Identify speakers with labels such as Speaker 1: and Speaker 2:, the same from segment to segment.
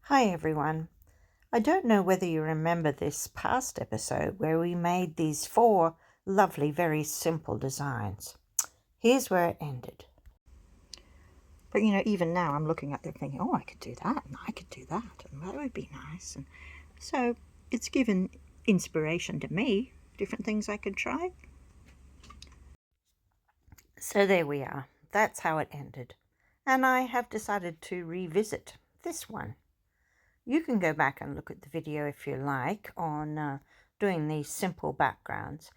Speaker 1: Hi everyone. I don't know whether you remember this past episode where we made these 4 lovely, very simple designs. Here's where it ended.
Speaker 2: But even now I'm looking at them thinking, oh, I could do that and I could do that and that would be nice. And so it's given inspiration to me, different things I could try.
Speaker 1: So there we are. That's how it ended. And I have decided to revisit this one. You can go back and look at the video if you like on doing these simple backgrounds,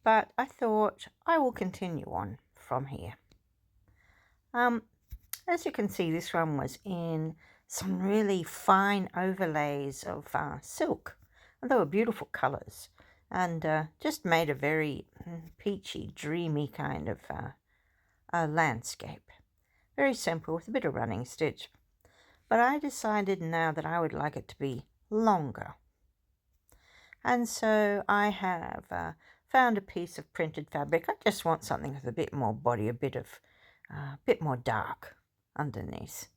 Speaker 1: but I thought I will continue on from here. As you can see, this one was in some really fine overlays of silk. And they were beautiful colours and just made a very peachy, dreamy kind of landscape. Very simple with a bit of running stitch. But I decided now that I would like it to be longer. And so I have found a piece of printed fabric. I just want something with a bit more body, a bit more dark underneath.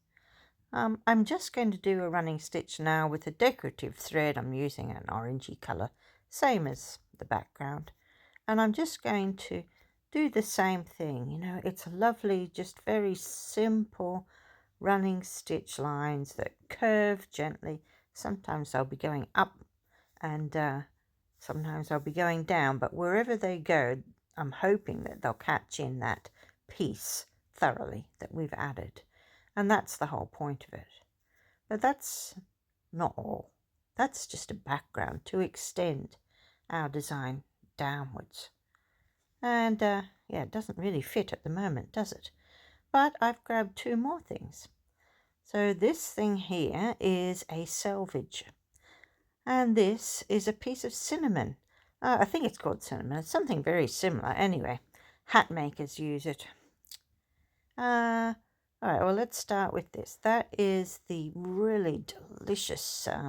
Speaker 1: I'm just going to do a running stitch now with a decorative thread. I'm using an orangey colour, same as the background. And I'm just going to do the same thing. It's a lovely, just very simple running stitch lines that curve gently. Sometimes I'll be going up and sometimes I'll be going down, but wherever they go, I'm hoping that they'll catch in that piece thoroughly that we've added. And that's the whole point of it. But that's not all. That's just a background to extend our design downwards. And yeah, it doesn't really fit at the moment, does it? But I've grabbed 2 more things. So this thing here is a selvage. And this is a piece of cinnamon. I think it's called cinnamon. It's something very similar. Anyway, hat makers use it. All right, well, let's start with this. That is the really delicious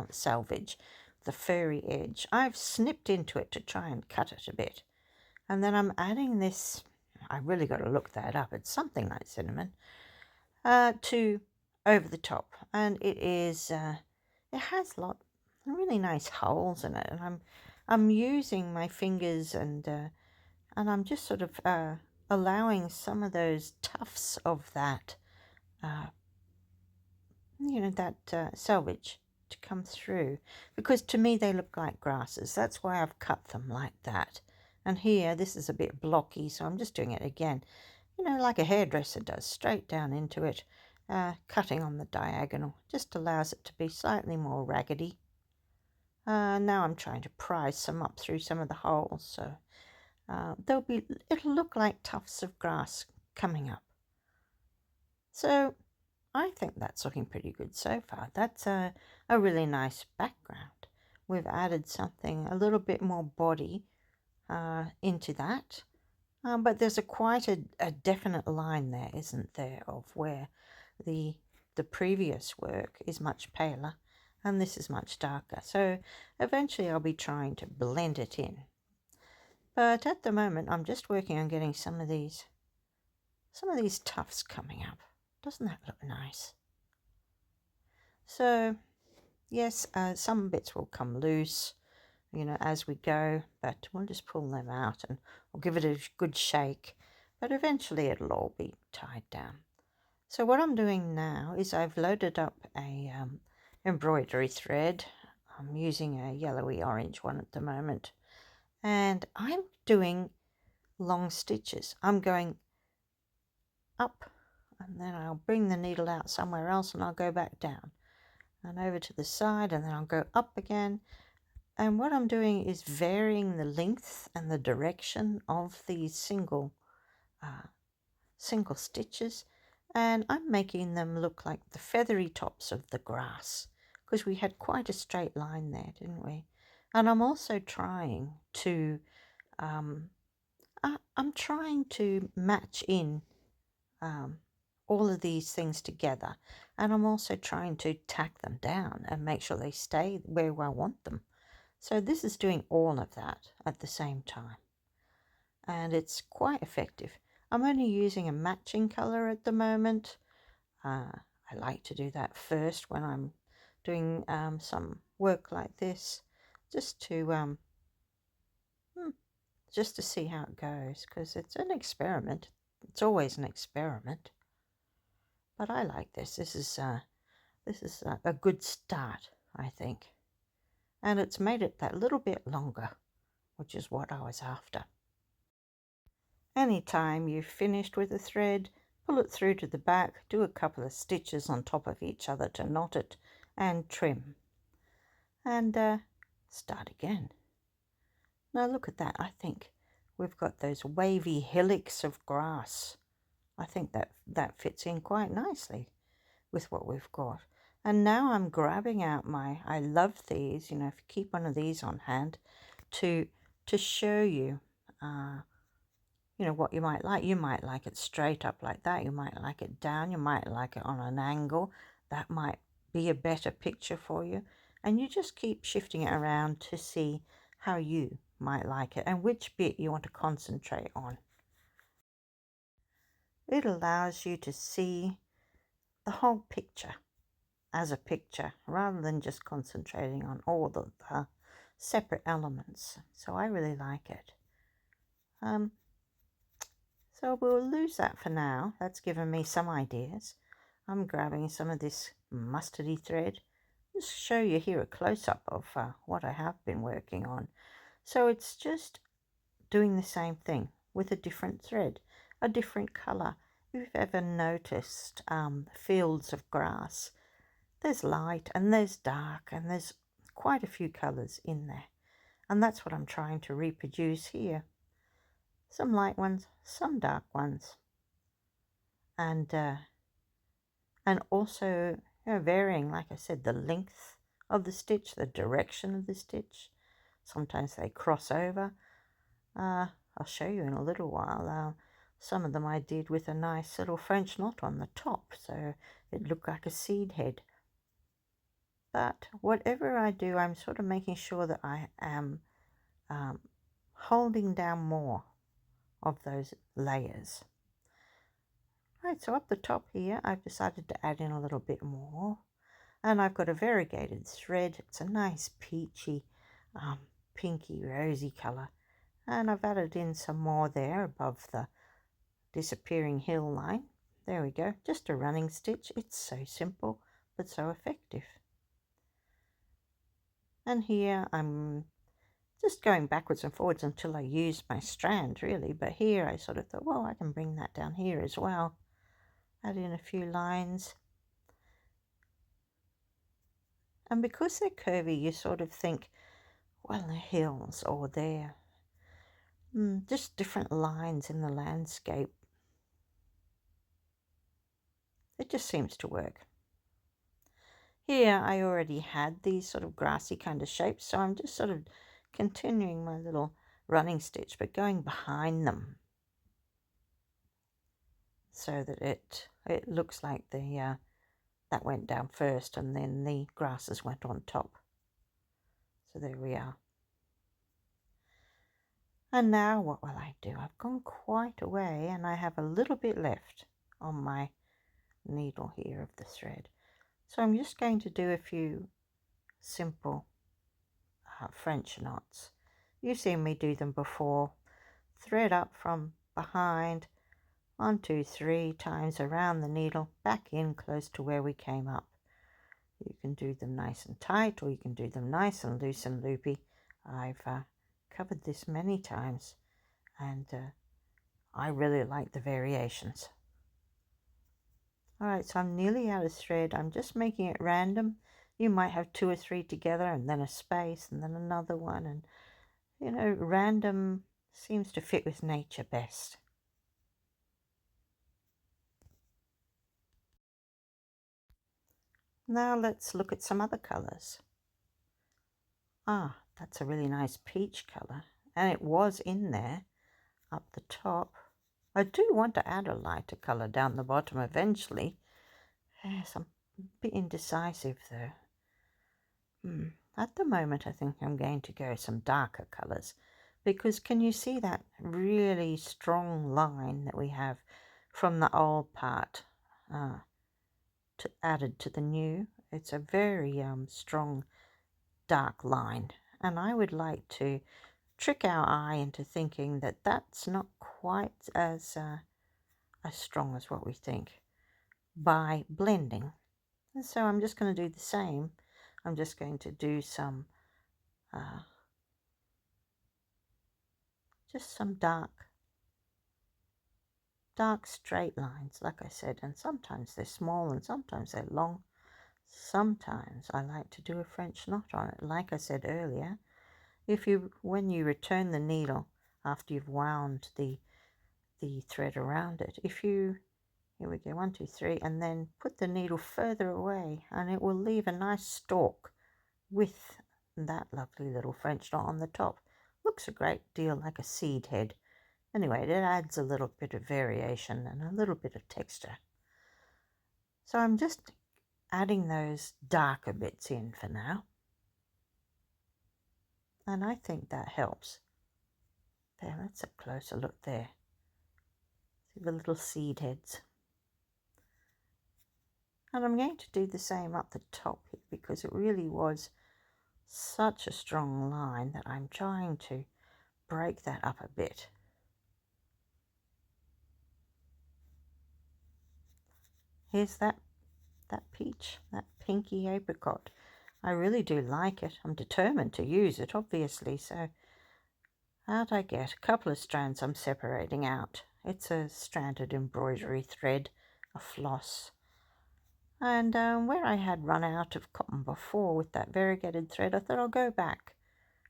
Speaker 1: selvage, the furry edge. I've snipped into it to try and cut it a bit. And then I'm adding this, I really got to look that up. It's something like cinnamon, to over the top. And it is, it has really nice holes in it. And I'm using my fingers and I'm just sort of allowing some of those tufts of that selvage to come through, because to me they look like grasses. That's why I've cut them like that. And here this is a bit blocky, so I'm just doing it again, like a hairdresser does, straight down into it, cutting on the diagonal. Just allows it to be slightly more raggedy. Now I'm trying to pry some up through some of the holes, so it'll look like tufts of grass coming up. So I think that's looking pretty good so far. That's a really nice background. We've added something, a little bit more body into that. But there's quite a definite line there, isn't there, of where the previous work is much paler and this is much darker. So eventually I'll be trying to blend it in. But at the moment I'm just working on getting some of these tufts coming up. Doesn't that look nice? So yes, some bits will come loose, as we go, but we'll just pull them out and we'll give it a good shake, but eventually it'll all be tied down. So what I'm doing now is I've loaded up a embroidery thread. I'm using a yellowy orange one at the moment, and I'm doing long stitches. I'm going up and then I'll bring the needle out somewhere else and I'll go back down and over to the side, and then I'll go up again. And what I'm doing is varying the length and the direction of these single stitches, and I'm making them look like the feathery tops of the grass, because we had quite a straight line there, didn't we? And I'm also trying to I'm trying to match in all of these things together, and I'm also trying to tack them down and make sure they stay where I want them. So this is doing all of that at the same time, and it's quite effective. I'm only using a matching colour at the moment. I like to do that first when I'm doing some work like this just to just to see how it goes, because it's an experiment. It's always an experiment. But I like this. This is a good start, I think. And it's made it that little bit longer, which is what I was after. Anytime you've finished with a thread, pull it through to the back, do a couple of stitches on top of each other to knot it, and trim. And start again. Now look at that. I think we've got those wavy hillocks of grass. I think that fits in quite nicely with what we've got. And now I'm grabbing out I love these, if you keep one of these on hand to show you, what you might like. You might like it straight up like that. You might like it down. You might like it on an angle. That might be a better picture for you. And you just keep shifting it around to see how you might like it and which bit you want to concentrate on. It allows you to see the whole picture as a picture rather than just concentrating on all the separate elements. So I really like it. So we'll lose that for now. That's given me some ideas. I'm grabbing some of this mustardy thread. Just show you here a close-up of what I have been working on. So it's just doing the same thing with a different thread, a different colour. If you've ever noticed fields of grass, there's light and there's dark and there's quite a few colours in there. And that's what I'm trying to reproduce here. Some light ones, some dark ones. And also varying, like I said, the length of the stitch, the direction of the stitch. Sometimes they cross over. I'll show you in a little while. Some of them I did with a nice little French knot on the top, so it looked like a seed head. But whatever I do, I'm sort of making sure that I am holding down more of those layers. Right, so up the top here, I've decided to add in a little bit more. And I've got a variegated thread. It's a nice peachy, pinky, rosy colour. And I've added in some more there above the disappearing hill line. There we go, just a running stitch. It's so simple, but so effective. And here I'm just going backwards and forwards until I use my strand, really. But here I sort of thought, well, I can bring that down here as well. Add in a few lines. And because they're curvy, you sort of think, well, the hills or they're just different lines in the landscape. It just seems to work. Here I already had these sort of grassy kind of shapes, so I'm just sort of continuing my little running stitch, but going behind them so that it looks like the that went down first and then the grasses went on top. So there we are. And now what will I do? I've gone quite a way and I have a little bit left on my needle here of the thread. So I'm just going to do a few simple French knots. You've seen me do them before. Thread up from behind, 1, 2, 3 times around the needle, back in close to where we came up. You can do them nice and tight, or you can do them nice and loose and loopy. I've covered this many times, and I really like the variations. Alright, so I'm nearly out of thread. I'm just making it random. You might have 2 or 3 together and then a space and then another one, and random seems to fit with nature best. Now let's look at some other colours. That's a really nice peach colour, and it was in there up the top. I do want to add a lighter colour down the bottom eventually. Yes, I'm a bit indecisive though. At the moment I think I'm going to go some darker colours, because can you see that really strong line that we have from the old part added to the new? It's a very strong dark line, and I would like to trick our eye into thinking that that's not quite as strong as what we think by blending. And so I'm just going to do the same. I'm just going to do some just some dark straight lines, like I said, and sometimes they're small and sometimes they're long. Sometimes I like to do a French knot on it. Like I said earlier, when you return the needle after you've wound the thread around it, here we go, 1, 2, 3, and then put the needle further away, and it will leave a nice stalk with that lovely little French knot on the top. Looks a great deal like a seed head. Anyway, it adds a little bit of variation and a little bit of texture. So I'm just adding those darker bits in for now. And I think that helps. There, let's have a closer look there. See the little seed heads. And I'm going to do the same up the top here because it really was such a strong line that I'm trying to break that up a bit. Here's that peach, that pinky apricot. I really do like it. I'm determined to use it, obviously. So out I get a couple of strands I'm separating out. It's a stranded embroidery thread, a floss. And where I had run out of cotton before with that variegated thread, I thought I'll go back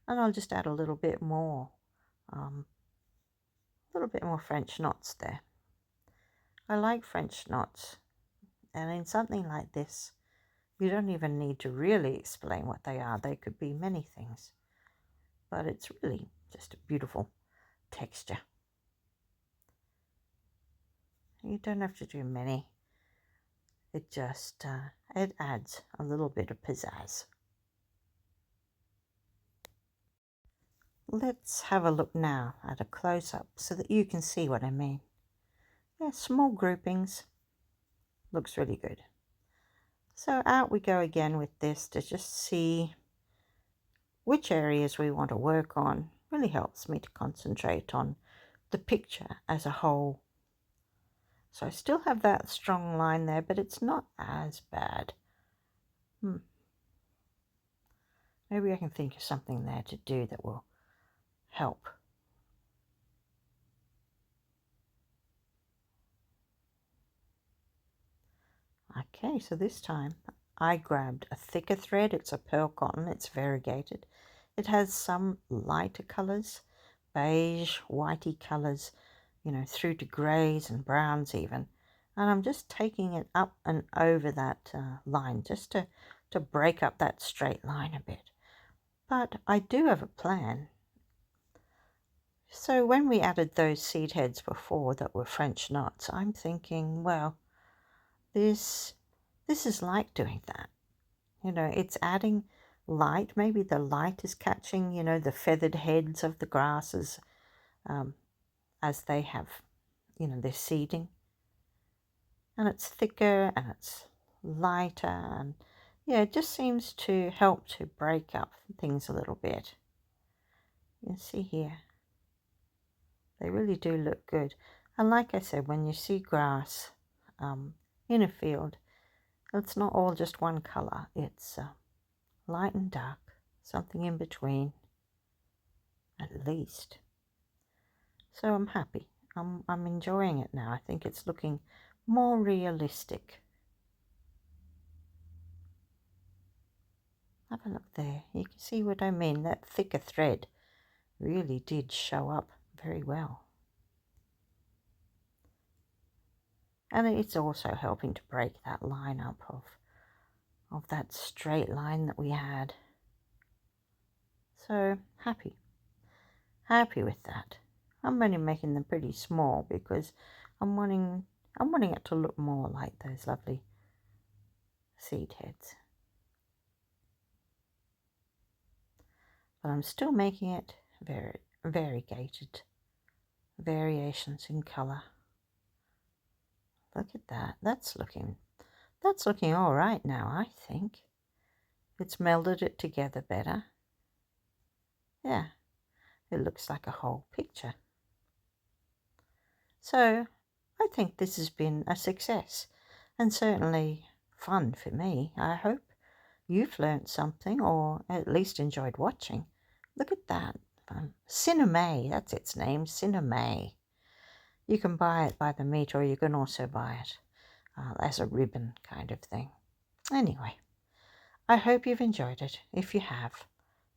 Speaker 1: and I'll just add a little bit more French knots there. I like French knots, and in something like this, you don't even need to really explain what they are. They could be many things, but it's really just a beautiful texture. You don't have to do many. It just it adds a little bit of pizzazz. Let's have a look now at a close-up so that you can see what I mean. Yeah, small groupings. Looks really good. So out we go again with this to just see which areas we want to work on. Really helps me to concentrate on the picture as a whole. So I still have that strong line there, but it's not as bad. Maybe I can think of something there to do that will help. Okay, so this time I grabbed a thicker thread. It's a pearl cotton. It's variegated. It has some lighter colors, beige, whitey colors, through to grays and browns even. And I'm just taking it up and over that line just to break up that straight line a bit. But I do have a plan. So when we added those seed heads before that were French knots, I'm thinking, well, this is like doing that. It's adding light. Maybe the light is catching, the feathered heads of the grasses as they have, they're seeding. And it's thicker and it's lighter, and yeah, it just seems to help to break up things a little bit. You can see here, they really do look good. And like I said, when you see grass in a field, it's not all just one color. It's light and dark, something in between, at least. So I'm happy. I'm enjoying it now. I think it's looking more realistic. Have a look there. You can see what I mean. That thicker thread really did show up very well. And it's also helping to break that line up of that straight line that we had. So happy with that. I'm only making them pretty small because I'm wanting it to look more like those lovely seed heads. But I'm still making it very variegated, variations in color. Look at that. That's looking That's looking all right now, I think. It's melded it together better. Yeah, it looks like a whole picture. So I think this has been a success and certainly fun for me. I hope you've learnt something or at least enjoyed watching. Look at that. Cinnamay, that's its name, Cinnamay. You can buy it by the meter or you can also buy it as a ribbon kind of thing. Anyway, I hope you've enjoyed it. If you have,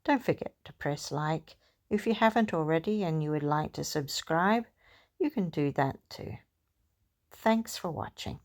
Speaker 1: don't forget to press like. If you haven't already and you would like to subscribe, you can do that too. Thanks for watching.